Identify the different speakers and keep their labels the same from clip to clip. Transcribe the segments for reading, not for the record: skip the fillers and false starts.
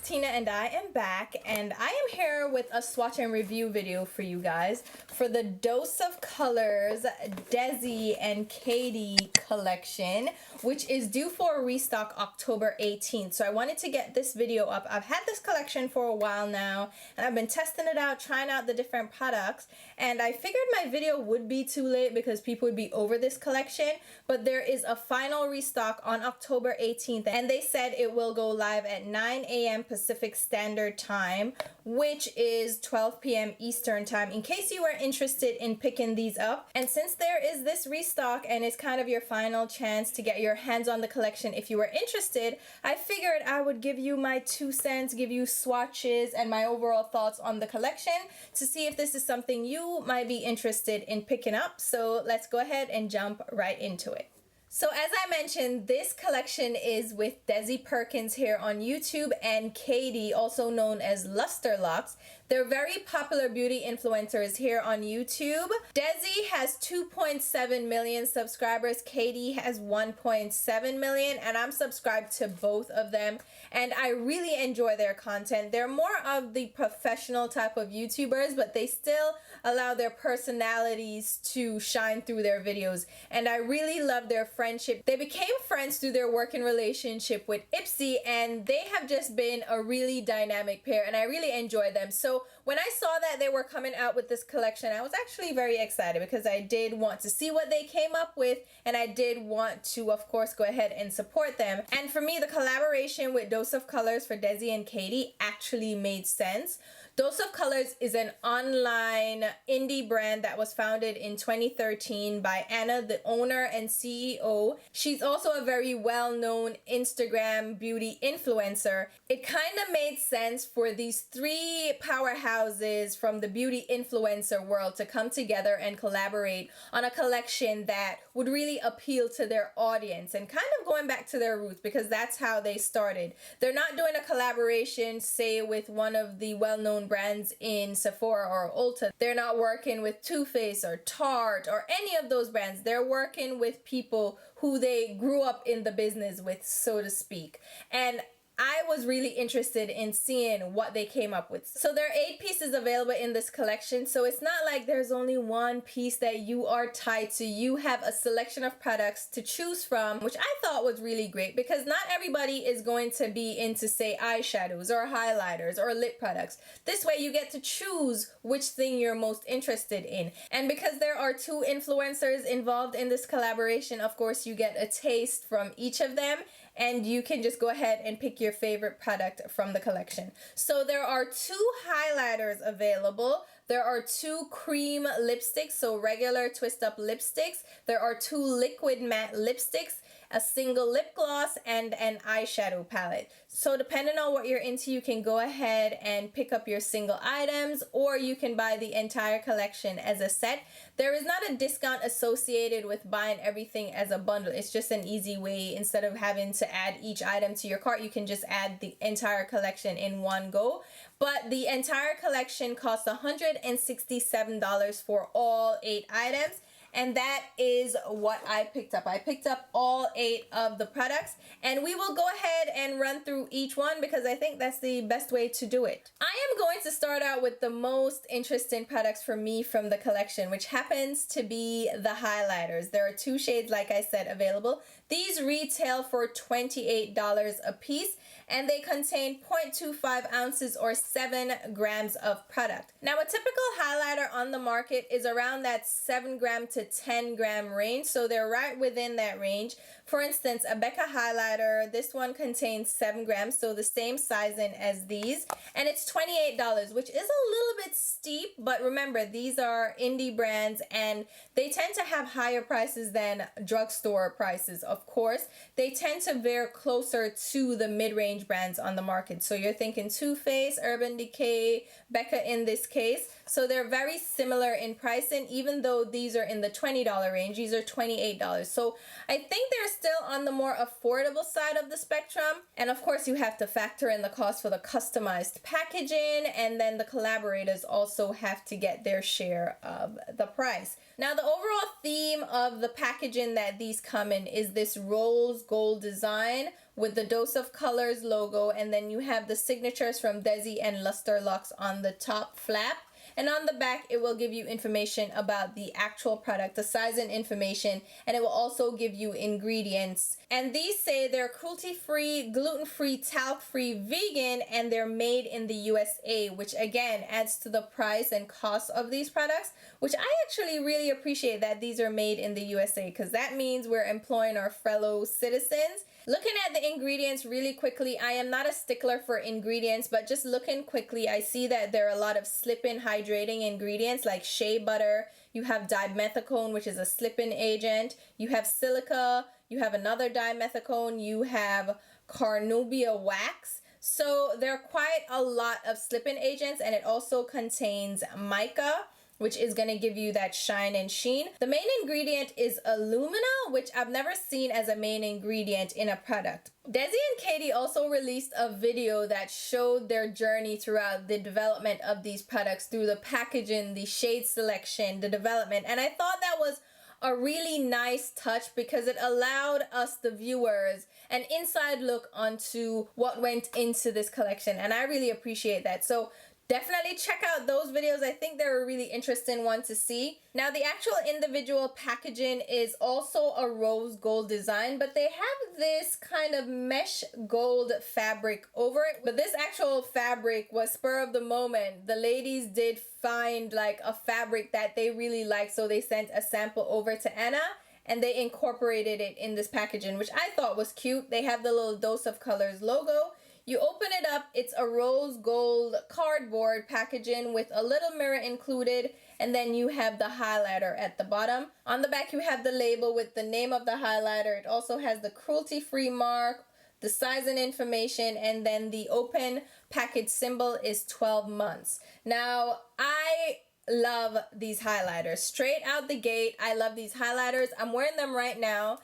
Speaker 1: Tina and I am back, and I am here with a swatch and review video for you guys for the Dose of Colors DESI and KATY collection, which is due for a restock October 18th. So I wanted to get this video up. I've had this collection for a while now, and I've been testing it out, trying out the different products, and I figured my video would be too late because people would be over this collection, but there is a final restock on October 18th, and they said it will go live at 9 a.m. Pacific Standard Time, which is 12 p.m. Eastern Time, in case you are interested in picking these up. And since there is this restock and it's kind of your final chance to get your hands on the collection if you are interested, I figured I would give you my 2 cents, give you swatches and my overall thoughts on the collection to see if this is something you might be interested in picking up. So let's go ahead and jump right into it. So as I mentioned, this collection is with Desi Perkins here on YouTube and KATY, also known as ultra-luxe. They're very popular beauty influencers here on YouTube. Desi has 2.7 million subscribers, KATY has 1.7 million, and I'm subscribed to both of them, and I really enjoy their content. They're more of the professional type of YouTubers, but they still allow their personalities to shine through their videos, and I really love their friendship. They became friends through their working relationship with Ipsy, and they have just been a really dynamic pair, and I really enjoy them. So when I saw that they were coming out with this collection, I was actually very excited because I did want to see what they came up with, and I did want to, of course, go ahead and support them. And for me, the collaboration with Dose of Colors for Desi and KATY actually made sense. Dose of Colors is an online indie brand that was founded in 2013 by Anna, the owner and CEO. She's also a very well-known Instagram beauty influencer. It kind of made sense for these three powerhouses from the beauty influencer world to come together and collaborate on a collection that would really appeal to their audience and kind of going back to their roots, because that's how they started. They're not doing a collaboration, say, with one of the well-known brands in Sephora or Ulta. They're not working with Too Faced or Tarte or any of those brands. They're working with people who they grew up in the business with, so to speak. And I was really interested in seeing what they came up with. So there are 8 pieces available in this collection, so it's not like there's only one piece that you are tied to. You have a selection of products to choose from, which I thought was really great because not everybody is going to be into, say, eyeshadows or highlighters or lip products. This way you get to choose which thing you're most interested in. And because there are 2 influencers involved in this collaboration, of course you get a taste from each of them, and you can just go ahead and pick your favorite product from the collection. So there are 2 highlighters available. There are 2 cream lipsticks, so regular twist up lipsticks. There are 2 liquid matte lipsticks, a single lip gloss, and an eyeshadow palette. So depending on what you're into, you can go ahead and pick up your single items, or you can buy the entire collection as a set. There is not a discount associated with buying everything as a bundle. It's just an easy way. Instead of having to add each item to your cart, you can just add the entire collection in one go. But the entire collection costs $167 for all 8 items. And that is what I picked up. I picked up all 8 of the products, and we will go ahead and run through each one because I think that's the best way to do it. I am going to start out with the most interesting products for me from the collection, which happens to be the highlighters. There are 2 shades, like I said, available. These retail for $28 a piece, and they contain 0.25 ounces or 7 grams of product. Now, a typical highlighter on the market is around that 7 gram to 10 gram range, so they're right within that range. For instance, a Becca highlighter, this one contains 7 grams, so the same sizing as these, and it's $28, which is a little bit steep, but remember, these are indie brands, and they tend to have higher prices than drugstore prices, of course. They tend to veer closer to the mid-range brands on the market. So you're thinking Too Faced, Urban Decay, Becca in this case. So they're very similar in pricing, even though these are in the $20 range. These are $28. So I think they're still on the more affordable side of the spectrum. And of course, you have to factor in the cost for the customized packaging, and then the collaborators also have to get their share of the price. Now, the overall theme of the packaging that these come in is this rose gold design with the Dose of Colors logo, and then you have the signatures from DESI and ultra-luxe on the top flap. And on the back, it will give you information about the actual product, the size and information, and it will also give you ingredients. And these say they're cruelty-free, gluten-free, talc-free, vegan, and they're made in the USA, which again adds to the price and cost of these products, which I actually really appreciate that these are made in the USA, because that means we're employing our fellow citizens. Looking at the ingredients really quickly, I am not a stickler for ingredients, but just looking quickly, I see that there are a lot of slip-in hydrating ingredients like shea butter. You have dimethicone, which is a slip-in agent. You have silica. You have another dimethicone. You have carnauba wax. So there are quite a lot of slip-in agents, and it also contains mica, which is going to give you that shine and sheen. The main ingredient is alumina, which I've never seen as a main ingredient in a product. DESI and KATY also released a video that showed their journey throughout the development of these products, through the packaging, the shade selection, the development, and I thought that was a really nice touch because it allowed us, the viewers, an inside look onto what went into this collection, and I really appreciate that. So definitely check out those videos. I think they're a really interesting one to see. Now, the actual individual packaging is also a rose gold design, but they have this kind of mesh gold fabric over it. But this actual fabric was spur of the moment. The ladies did find like a fabric that they really liked, so they sent a sample over to Anna, and they incorporated it in this packaging, which I thought was cute. They have the little Dose of Colors logo. You open it up, it's a rose gold cardboard packaging with a little mirror included, and then you have the highlighter at the bottom. On the back, you have the label with the name of the highlighter. It also has the cruelty-free mark, the size and information, and then the open package symbol is 12 months. Now, I love these highlighters. Straight out the gate, I love these highlighters. I'm wearing them right now.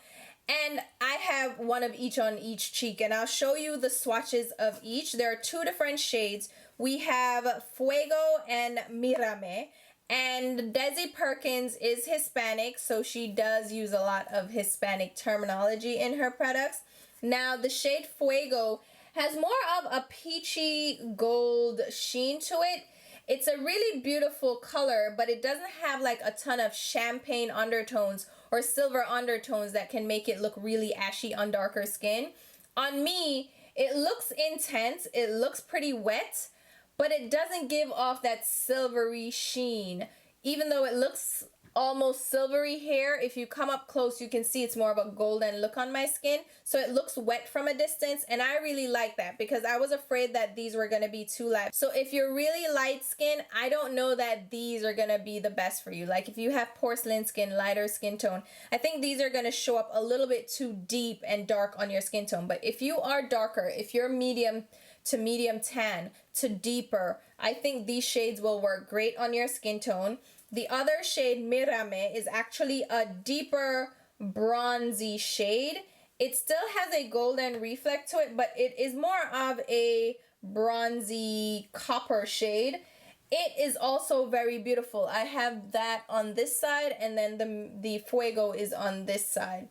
Speaker 1: And I have one of each on each cheek, and I'll show you the swatches of each. There are two different shades. We have Fuego and Mírame, and Desi Perkins is Hispanic, so she does use a lot of Hispanic terminology in her products. Now, the shade Fuego has more of a peachy gold sheen to it. It's a really beautiful color, but it doesn't have like a ton of champagne undertones or silver undertones that can make it look really ashy on darker skin. On me, it looks intense, it looks pretty wet, but it doesn't give off that silvery sheen. Even though it looks almost silvery here, if you come up close, you can see it's more of a golden look on my skin. So it looks wet from a distance, and I really like that because I was afraid that these were gonna be too light. So if you're really light skin, I don't know that these are gonna be the best for you. Like if you have porcelain skin, lighter skin tone, I think these are gonna show up a little bit too deep and dark on your skin tone. But if you are darker, if you're medium to medium tan to deeper, I think these shades will work great on your skin tone. The other shade, Mírame, is actually a deeper bronzy shade. It still has a golden reflect to it, but it is more of a bronzy copper shade. It is also very beautiful. I have that on this side, and then the Fuego is on this side.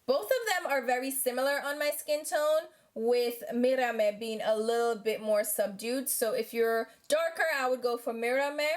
Speaker 1: Both of them are very similar on my skin tone, with Mírame being a little bit more subdued. So if you're darker, I would go for Mírame.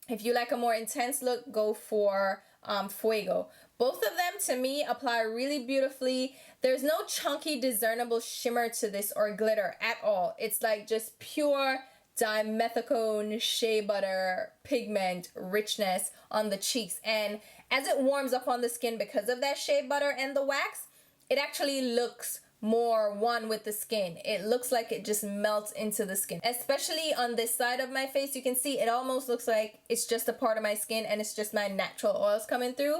Speaker 1: If you like a more intense look, go for Fuego. Both of them, to me, apply really beautifully. There's no chunky, discernible shimmer to this or glitter at all. It's like just pure dimethicone, shea butter, pigment, richness on the cheeks. And as it warms up on the skin because of that shea butter and the wax, it actually looks more one with the skin. It looks like it just melts into the skin. Especially on this side of my face, you can see it almost looks like it's just a part of my skin and it's just my natural oils coming through.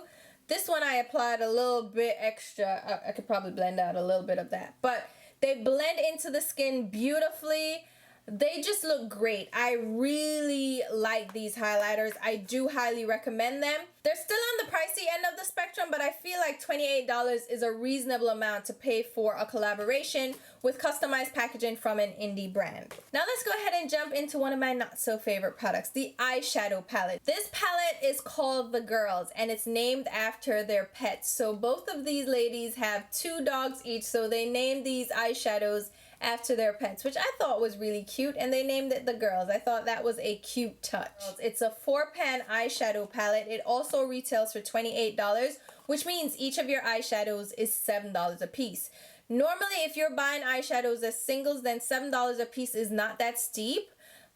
Speaker 1: This one I applied a little bit extra. I could probably blend out a little bit of that. But they blend into the skin beautifully. They just look great. I really like these highlighters. I do highly recommend them. They're still on the pricey end of the spectrum, but I feel like $28 is a reasonable amount to pay for a collaboration with customized packaging from an indie brand. Now let's go ahead and jump into one of my not so favorite products, the eyeshadow palette. This palette is called The Girls and it's named after their pets. So both of these ladies have 2 dogs each, so they named these eyeshadows after their pets, which I thought was really cute, and they named it The Girls. I thought that was a cute touch. It's a 4-pan eyeshadow palette. It also retails for $28, which means each of your eyeshadows is $7 a piece. Normally, if you're buying eyeshadows as singles, then $7 a piece is not that steep.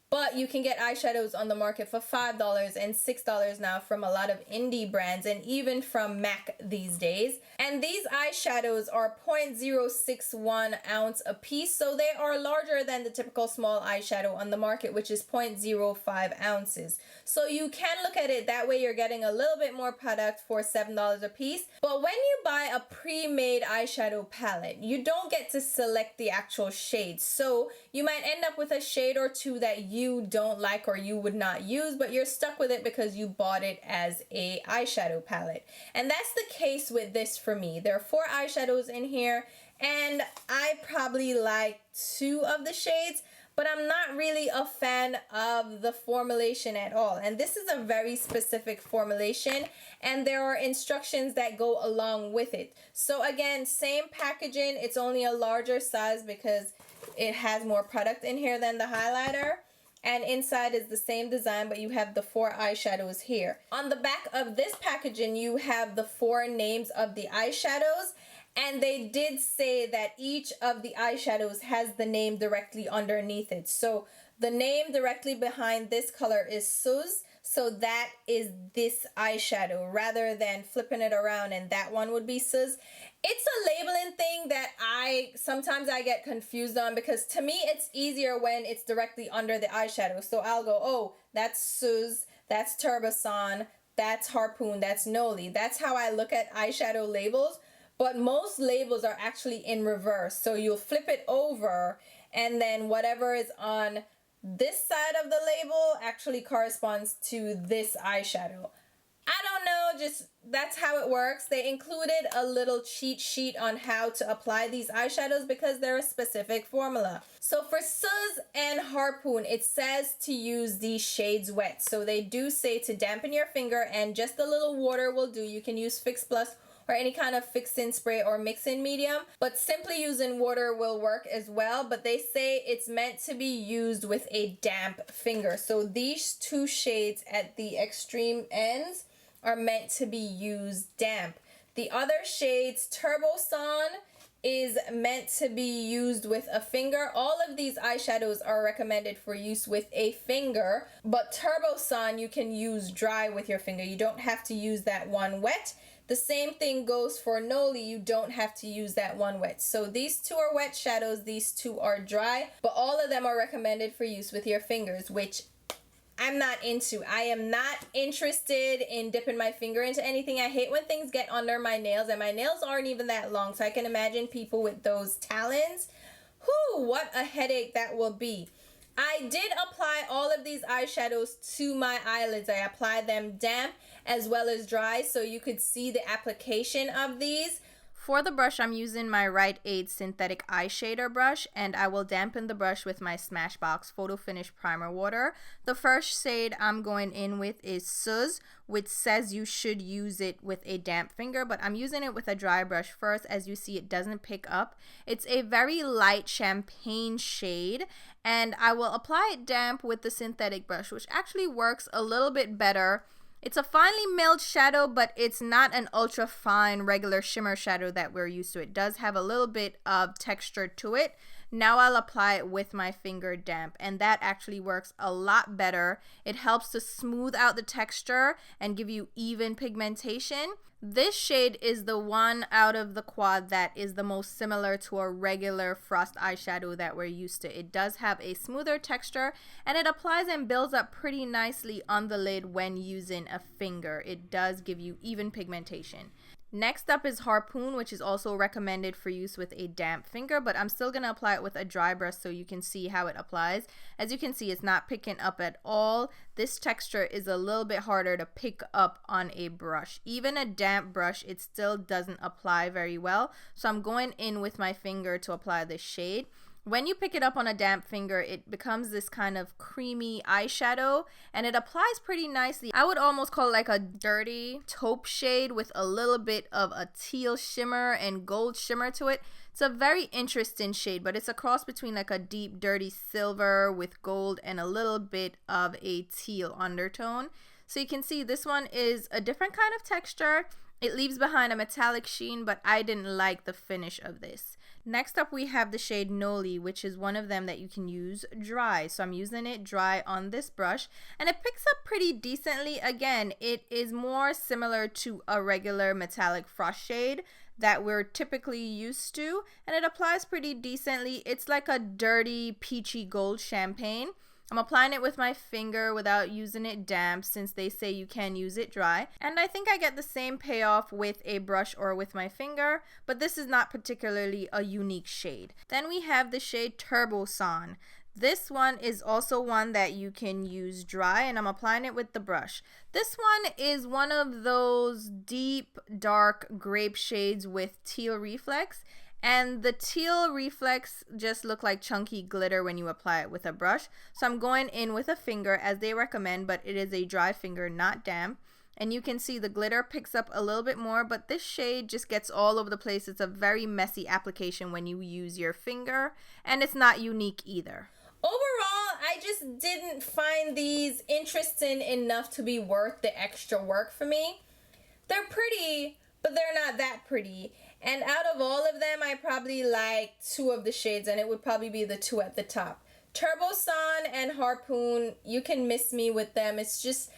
Speaker 1: But you can get eyeshadows on the market for $5 and $6 now from a lot of indie brands and even from MAC these days. And these eyeshadows are 0.061 ounce a piece, so they are larger than the typical small eyeshadow on the market, which is 0.05 ounces. So you can look at it that way. You're getting a little bit more product for $7 a piece. But when you buy a pre-made eyeshadow palette, you don't get to select the actual shades. So you might end up with a shade or two that you don't like or you would not use, but you're stuck with it because you bought it as a eyeshadow palette. And that's the case with this for me. There are 4 eyeshadows in here and I probably like 2 of the shades, but I'm not really a fan of the formulation at all. And this is a very specific formulation and there are instructions that go along with it. So again, same packaging, it's only a larger size because it has more product in here than the highlighter. And inside is the same design, but you have the 4 eyeshadows here. On the back of this packaging, you have the 4 names of the eyeshadows. And they did say that each of the eyeshadows has the name directly underneath it. So the name directly behind this color is Suz. So that is this eyeshadow rather than flipping it around and that one would be Suz. It's a labeling thing that sometimes I get confused on because to me it's easier when it's directly under the eyeshadow. So I'll go, oh, that's Suz, that's TURBOSAN, that's Harpoon, that's Noli. That's how I look at eyeshadow labels. But most labels are actually in reverse. So you'll flip it over and then whatever is on this side of the label actually corresponds to this eyeshadow. I don't know, just that's how it works. They included a little cheat sheet on how to apply these eyeshadows because they're a specific formula. So for Suz and Harpoon, it says to use these shades wet. So they do say to dampen your finger and just a little water will do. You can use Fix Plus or any kind of fix-in spray or mix-in medium, but simply using water will work as well. But they say it's meant to be used with a damp finger. So these 2 shades at the extreme ends are meant to be used damp. The other shades, TURBOSAN, is meant to be used with a finger. All of these eyeshadows are recommended for use with a finger, but TURBOSAN you can use dry with your finger. You don't have to use that one wet. The same thing goes for Noli. You don't have to use that one wet. So these 2 are wet shadows, these 2 are dry, but all of them are recommended for use with your fingers, which I'm not into. I am not interested in dipping my finger into anything. I hate when things get under my nails, and my nails aren't even that long, so I can imagine people with those talons. Whew, what a headache that will be. I did apply all of these eyeshadows to my eyelids. I applied them damp as well as dry so you could see the application of these. For the brush, I'm using my Rite Aid synthetic eye shader brush, and I will dampen the brush with my Smashbox Photo Finish Primer Water. The first shade I'm going in with is Suz, which says you should use it with a damp finger, but I'm using it with a dry brush first. As you see, it doesn't pick up. It's a very light champagne shade, and I will apply it damp with the synthetic brush, which actually works a little bit better. It's a finely milled shadow, but it's not an ultra fine regular shimmer shadow that we're used to. It does have a little bit of texture to it. Now I'll apply it with my finger damp, and that actually works a lot better. It helps to smooth out the texture and give you even pigmentation. This shade is the one out of the quad that is the most similar to a regular frost eyeshadow that we're used to. It does have a smoother texture, and it applies and builds up pretty nicely on the lid when using a finger. It does give you even pigmentation. Next up is Harpoon, which is also recommended for use with a damp finger, but I'm still going to apply it with a dry brush so you can see how it applies. As you can see, it's not picking up at all. This texture is a little bit harder to pick up on a brush. Even a damp brush, it still doesn't apply very well. So I'm going in with my finger to apply this shade. When you pick it up on a damp finger, it becomes this kind of creamy eyeshadow, and it applies pretty nicely. I would almost call it like a dirty taupe shade with a little bit of a teal shimmer and gold shimmer to it. It's a very interesting shade, but it's a cross between like a deep dirty silver with gold and a little bit of a teal undertone. So you can see this one is a different kind of texture. It leaves behind a metallic sheen, but I didn't like the finish of this. Next up, we have the shade Noli, which is one of them that you can use dry. So I'm using it dry on this brush, and it picks up pretty decently. Again, it is more similar to a regular metallic frost shade that we're typically used to, and it applies pretty decently. It's like a dirty peachy gold champagne. I'm applying it with my finger without using it damp, since they say you can use it dry. And I think I get the same payoff with a brush or with my finger, but this is not particularly a unique shade. Then we have the shade TURBOSAN. This one is also one that you can use dry, and I'm applying it with the brush. This one is one of those deep, dark grape shades with teal reflex. And the teal reflex just look like chunky glitter when you apply it with a brush. So I'm going in with a finger as they recommend, but it is a dry finger, not damp. And you can see the glitter picks up a little bit more, but this shade just gets all over the place. It's a very messy application when you use your finger, and it's not unique either. Overall, I just didn't find these interesting enough to be worth the extra work for me. They're pretty, but they're not that pretty. And out of all of them, I probably like two of the shades, and it would probably be the two at the top. TURBOSAN and Harpoon, you can miss me with them. It's just,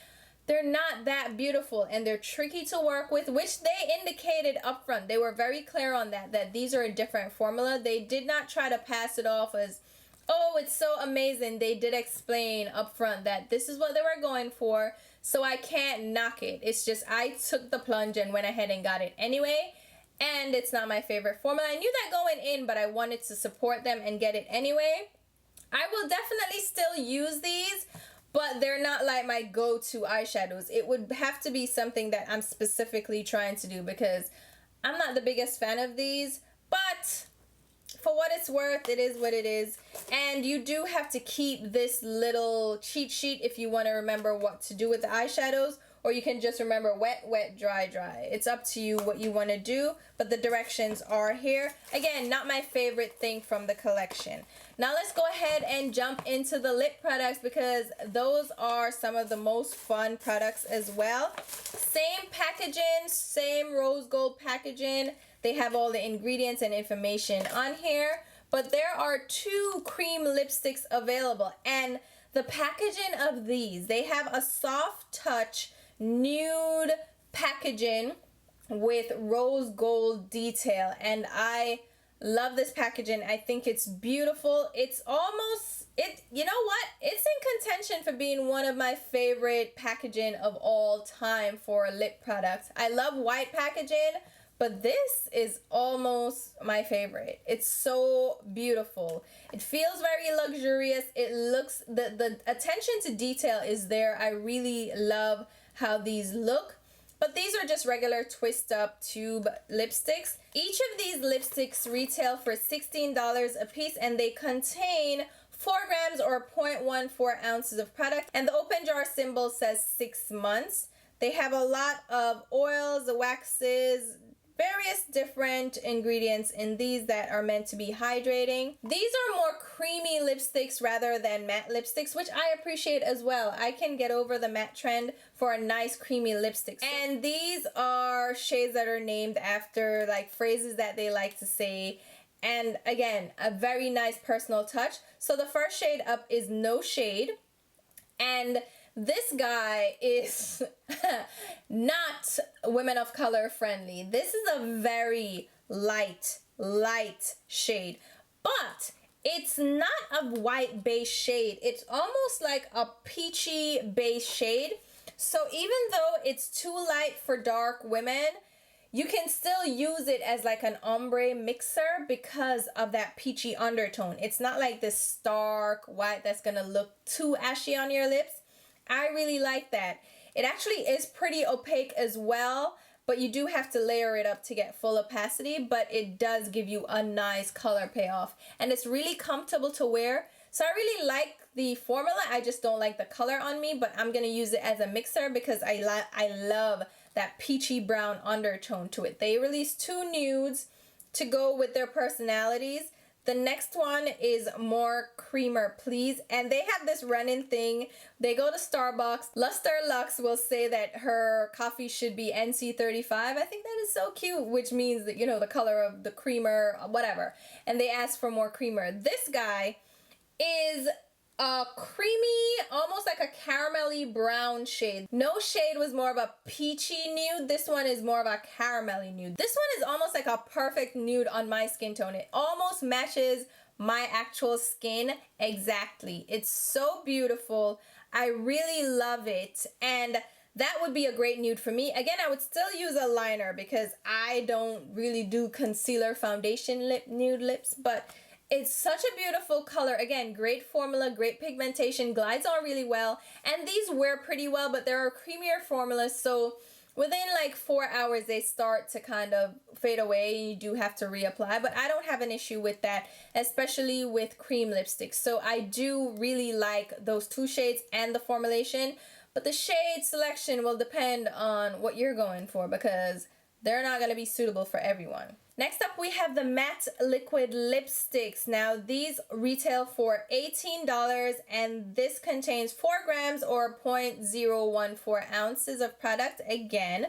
Speaker 1: they're not that beautiful, and they're tricky to work with, which they indicated up front. They were very clear on that these are a different formula. They did not try to pass it off as, oh, it's so amazing. They did explain up front that this is what they were going for, so I can't knock it. It's just I took the plunge and went ahead and got it anyway. And it's not my favorite formula. I knew that going in, but I wanted to support them and get it anyway. I will definitely still use these, but they're not like my go-to eyeshadows. It would have to be something that I'm specifically trying to do, because I'm not the biggest fan of these. But for what it's worth, it is what it is. And you do have to keep this little cheat sheet if you want to remember what to do with the eyeshadows. Or you can just remember wet, wet, dry, dry. It's up to you what you want to do, but the directions are here. Again, not my favorite thing from the collection. Now let's go ahead and jump into the lip products, because those are some of the most fun products as well. Same packaging, same rose gold packaging. They have all the ingredients and information on here, but there are two cream lipsticks available, and the packaging of these, they have a soft touch nude packaging with rose gold detail, and I love this packaging. I think it's beautiful. It's almost, you know what, it's in contention for being one of my favorite packaging of all time for lip products. I love white packaging, but this is almost my favorite. It's so beautiful. It feels very luxurious. It looks, the attention to detail is there. I really love how these look. But these are just regular twist up tube lipsticks. Each of these lipsticks retail for $16 a piece, and they contain 4 grams or 0.14 ounces of product. And the open jar symbol says 6 months. They have a lot of oils, waxes, various different ingredients in these that are meant to be hydrating. These are more creamy lipsticks rather than matte lipsticks, which I appreciate as well. I can get over the matte trend for a nice creamy lipstick. And these are shades that are named after like phrases that they like to say. And again, a very nice personal touch. So the first shade up is No Shade. And this guy is not women of color friendly. This is a very light shade, but it's not a white base shade. It's almost like a peachy base shade. So even though it's too light for dark women, you can still use it as like an ombre mixer because of that peachy undertone. It's not like this stark white that's gonna look too ashy on your lips. I really like that. It actually is pretty opaque as well, but you do have to layer it up to get full opacity, but it does give you a nice color payoff. And it's really comfortable to wear. So I really like the formula. I just don't like the color on me, but I'm gonna use it as a mixer because I love that peachy brown undertone to it. They released 2 nudes to go with their personalities. The next one is more creamer, please. And they have this running thing. They go to Starbucks. Ultra-luxe will say that her coffee should be NC35. I think that is so cute, which means that, you know, the color of the creamer, whatever. And they ask for more creamer. This guy is a creamy, almost like a caramelly brown shade. No shade was more of a peachy nude. This one is more of a caramelly nude. This one is almost like a perfect nude on my skin tone. It almost matches my actual skin exactly. It's so beautiful. I really love it. And that would be a great nude for me. Again, I would still use a liner because I don't really do concealer foundation nude lips, but it's such a beautiful color. Again, great formula, great pigmentation, glides on really well. And these wear pretty well, but there are creamier formulas. So within like 4 hours, they start to kind of fade away. You do have to reapply, but I don't have an issue with that, especially with cream lipsticks. So I do really like those 2 shades and the formulation, but the shade selection will depend on what you're going for because they're not going to be suitable for everyone. Next up, we have the matte liquid lipsticks. Now, these retail for $18, and this contains 4 grams or 0.014 ounces of product. Again,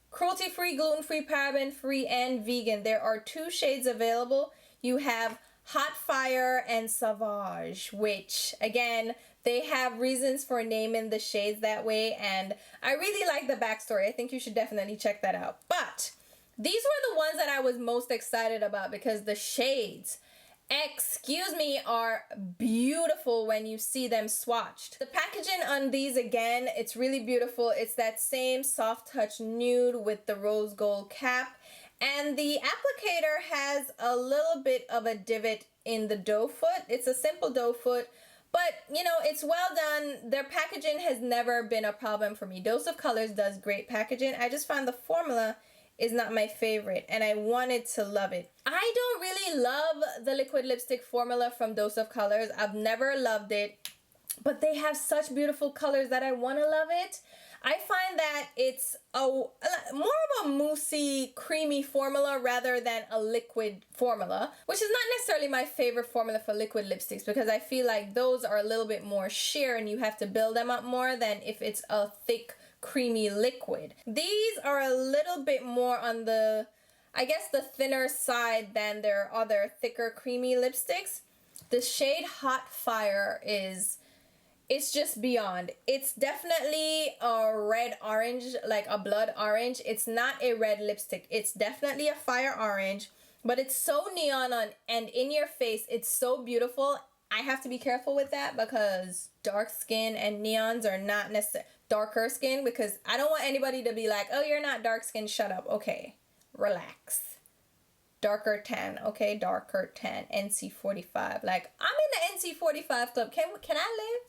Speaker 1: cruelty-free, gluten-free, paraben-free, and vegan. There are 2 shades available. You have Hot Fire and Sauvage, which, again, they have reasons for naming the shades that way, and I really like the backstory. I think you should definitely check that out. But these were the ones that I was most excited about because the shades, excuse me, are beautiful when you see them swatched. The packaging on these, again, it's really beautiful. It's that same soft touch nude with the rose gold cap. And the applicator has a little bit of a divot in the doe foot. It's a simple doe foot, but you know, it's well done. Their packaging has never been a problem for me. Dose of Colors does great packaging. I just found the formula is not my favorite, and I wanted to love it. I don't really love the liquid lipstick formula from Dose of Colors. I've never loved it, but they have such beautiful colors that I want to love it. I find that it's more of a moussey, creamy formula rather than a liquid formula, which is not necessarily my favorite formula for liquid lipsticks because I feel like those are a little bit more sheer and you have to build them up more than if it's a thick, creamy liquid. These are a little bit more on the, I guess, the thinner side than their other thicker, creamy lipsticks. The shade Hot Fire it's just beyond. It's definitely a red orange, like a blood orange. It's not a red lipstick. It's definitely a fire orange, but it's so neon on and in your face. It's so beautiful. I have to be careful with that because dark skin and neons are not necessarily darker skin, because I don't want anybody to be like, oh, you're not dark skin, shut up. Okay, relax. Darker tan, okay, darker tan, NC45. Like, I'm in the NC45 club. Can I live?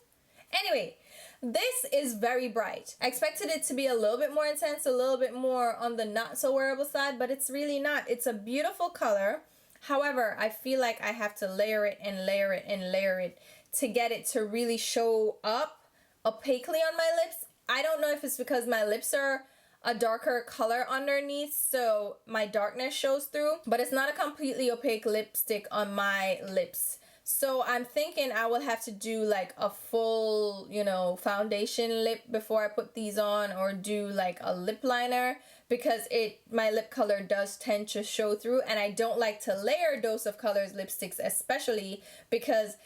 Speaker 1: Anyway, this is very bright. I expected it to be a little bit more intense, a little bit more on the not so wearable side, but it's really not. It's a beautiful color. However, I feel like I have to layer it and layer it and layer it to get it to really show up opaquely on my lips. I don't know if it's because my lips are a darker color underneath, so my darkness shows through, but it's not a completely opaque lipstick on my lips. So I'm thinking I will have to do like a full, you know, foundation lip before I put these on, or do like a lip liner, because my lip color does tend to show through, and I don't like to layer Dose of Colors lipsticks, especially because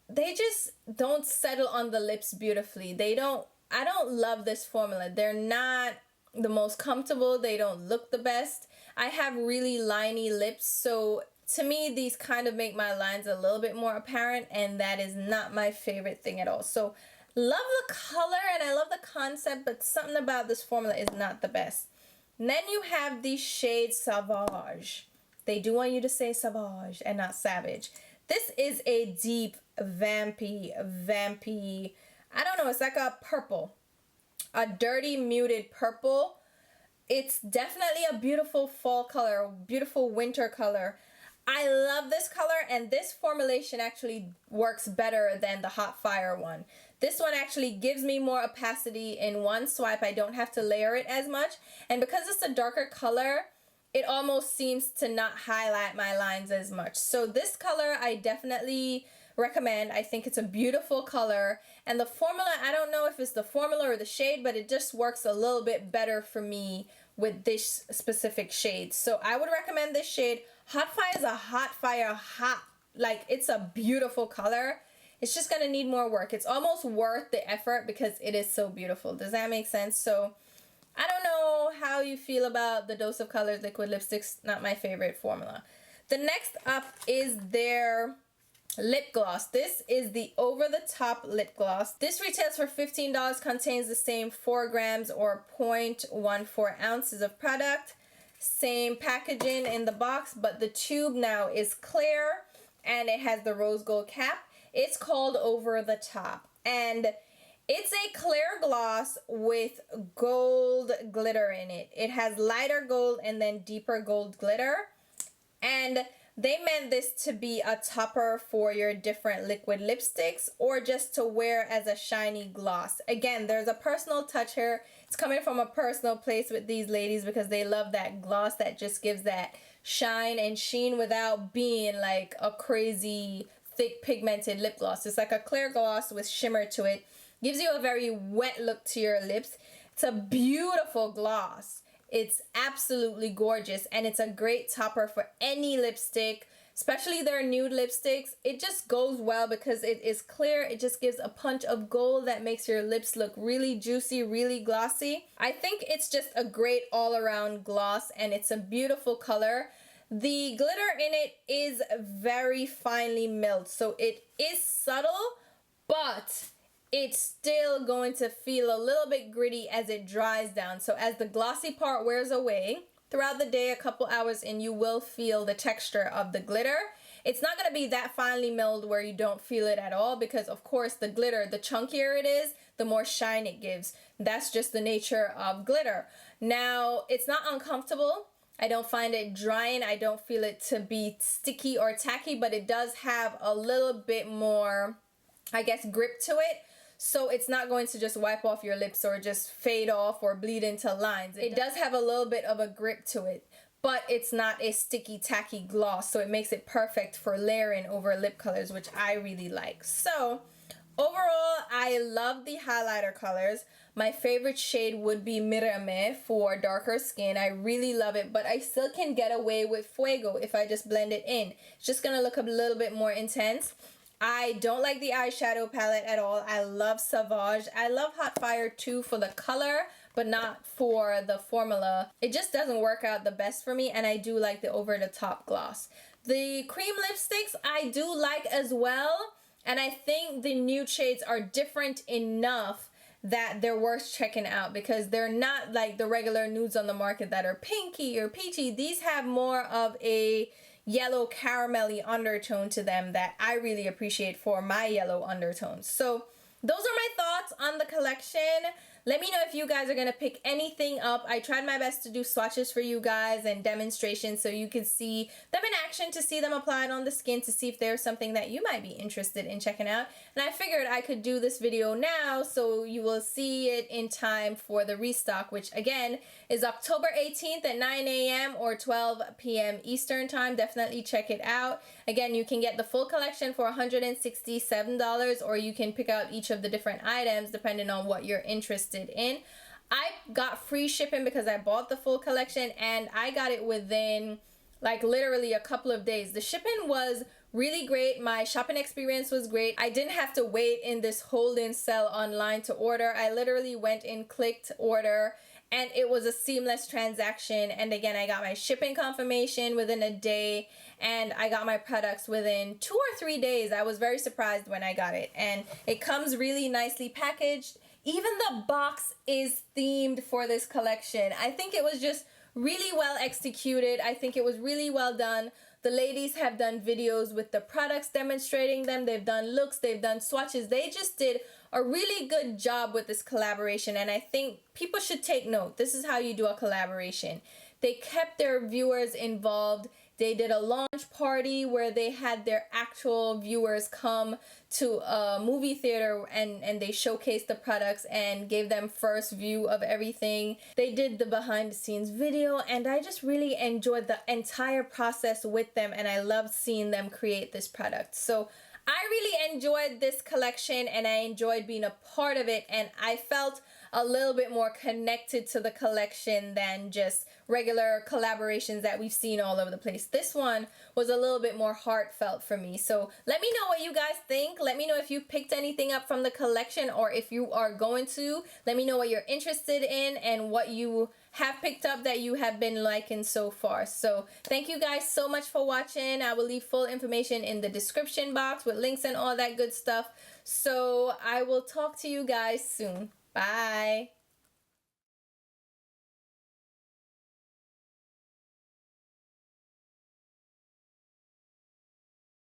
Speaker 1: they just don't settle on the lips beautifully. I don't love this formula. They're not the most comfortable. They don't look the best. I have really liney lips, so to me, these kind of make my lines a little bit more apparent, and that is not my favorite thing at all. So, love the color and I love the concept, but something about this formula is not the best. And then you have the shade Sauvage. They do want you to say Sauvage and not Savage. This is a deep, vampy, I don't know, it's like a purple. A dirty, muted purple. It's definitely a beautiful fall color, beautiful winter color. I love this color, and this formulation actually works better than the Hot Fire one. This one actually gives me more opacity in one swipe. I don't have to layer it as much. And because it's a darker color, it almost seems to not highlight my lines as much. So this color I definitely recommend. I think it's a beautiful color. And the formula, I don't know if it's the formula or the shade, but it just works a little bit better for me with this specific shade. So I would recommend this shade. Hot Fire is a hot fire, like it's a beautiful color. It's just gonna need more work. It's almost worth the effort because it is so beautiful. Does that make sense? So I don't know how you feel about the Dose of Colors liquid lipsticks. Not my favorite formula. The next up is their lip gloss. This is the Over the Top lip gloss. This retails for $15, contains the same 4 grams or 0.14 ounces of product. Same packaging in the box, but the tube now is clear and it has the rose gold cap. It's called Over the Top, and it's a clear gloss with gold glitter in it. It has lighter gold and then deeper gold glitter, and they meant this to be a topper for your different liquid lipsticks or just to wear as a shiny gloss. Again, there's a personal touch here. It's coming from a personal place with these ladies because they love that gloss that just gives that shine and sheen without being like a crazy thick pigmented lip gloss. It's like a clear gloss with shimmer to it. Gives you a very wet look to your lips. It's a beautiful gloss. It's absolutely gorgeous, and it's a great topper for any lipstick, especially their nude lipsticks. It just goes well because it is clear. It just gives a punch of gold that makes your lips look really juicy, really glossy. I think it's just a great all-around gloss, and it's a beautiful color. The glitter in it is very finely milled, so it is subtle, but it's still going to feel a little bit gritty as it dries down. So as the glossy part wears away, throughout the day, a couple hours in, you will feel the texture of the glitter. It's not going to be that finely milled where you don't feel it at all because, of course, the glitter, the chunkier it is, the more shine it gives. That's just the nature of glitter. Now, it's not uncomfortable. I don't find it drying. I don't feel it to be sticky or tacky, but it does have a little bit more, I guess, grip to it. So it's not going to just wipe off your lips or just fade off or bleed into lines. It does have a little bit of a grip to it, but it's not a sticky, tacky gloss. So it makes it perfect for layering over lip colors, which I really like. So overall, I love the highlighter colors. My favorite shade would be Mírame for darker skin. I really love it, but I still can get away with Fuego if I just blend it in. It's just going to look a little bit more intense. I don't like the eyeshadow palette at all. I love Sauvage. I love Hot Fire too for the color, but not for the formula. It just doesn't work out the best for me, and I do like the Over the Top gloss. The cream lipsticks I do like as well, and I think the nude shades are different enough that they're worth checking out because they're not like the regular nudes on the market that are pinky or peachy. These have more of a yellow caramelly undertone to them that I really appreciate for my yellow undertones. So those are my thoughts on the collection. Let me know if you guys are going to pick anything up. I tried my best to do swatches for you guys and demonstrations so you could see them in action, to see them applied on the skin, to see if there's something that you might be interested in checking out. And I figured I could do this video now so you will see it in time for the restock, which again is October 18th at 9 a.m. or 12 p.m. Eastern time. Definitely check it out. Again, you can get the full collection for $167, or you can pick out each of the different items depending on what you're interested in. I got free shipping because I bought the full collection, and I got it within like literally a couple of days. The shipping was really great. My shopping experience was great. I didn't have to wait in this hold-in cell online to order. I literally went in, clicked order, and it was a seamless transaction. And again, I got my shipping confirmation within a day, and I got my products within 2 or 3 days. I was very surprised when I got it, and it comes really nicely packaged. Even the box is themed for this collection. I think it was just really well executed. I think it was really well done. The ladies have done videos with the products demonstrating them. They've done looks, they've done swatches. They just did a really good job with this collaboration, and I think people should take note. This is how you do a collaboration. They kept their viewers involved. They did a launch party where they had their actual viewers come to a movie theater and they showcased the products and gave them first view of everything. They did the behind the scenes video, and I just really enjoyed the entire process with them, and I loved seeing them create this product. So I really enjoyed this collection, and I enjoyed being a part of it, and I felt a little bit more connected to the collection than just regular collaborations that we've seen all over the place. This one was a little bit more heartfelt for me. So let me know what you guys think. Let me know if you picked anything up from the collection, or if you are going to. Let me know what you're interested in and what you have picked up that you have been liking so far. So thank you guys so much for watching. I will leave full information in the description box with links and all that good stuff. So I will talk to you guys soon. Bye.